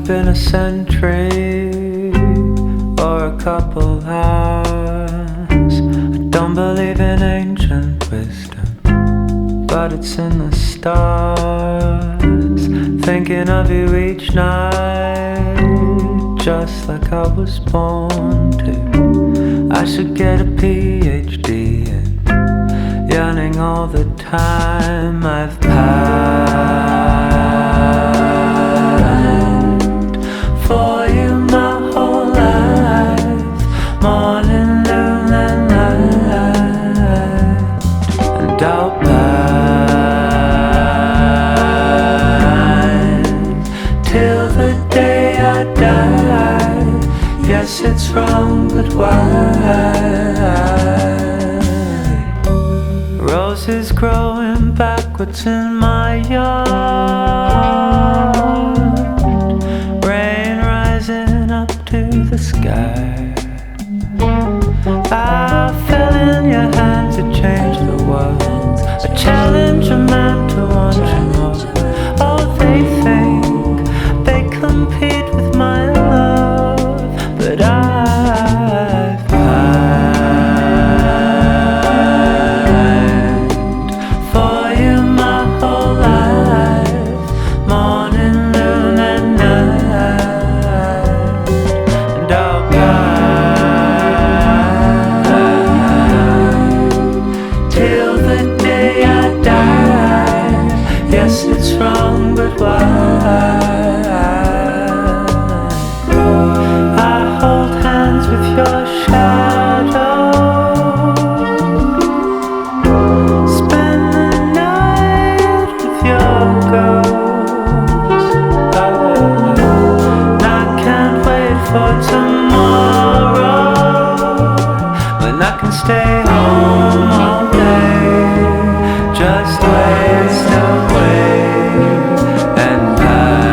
been a century or a couple hours. I don't believe in ancient wisdom, but it's in the stars. Thinking of you each night, just like I was born to. I should get a PhD in yearning all the time I've pined for you my whole life, morning, noon and night. And I'll pine till the day I die. Yes, it's wrong, but why? Roses growing backwards in my yard, rain rising up to the sky. I fell in your hands to change the world, a challenge a man to want you more. Oh, they think they compete with my love, but I've pined for you my whole life, morning, noon and night. And I'll pine till the day I die. Yes, it's wrong, but why? I hold hands with your shadow, spend the night with your ghost. I can't wait for tomorrow, when I can stay home all day, just waste away and pine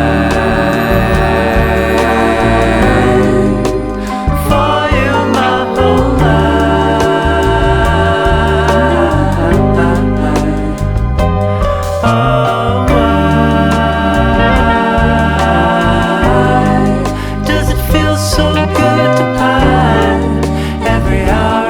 for you my whole life. Oh, why does it feel so good to pine every hour?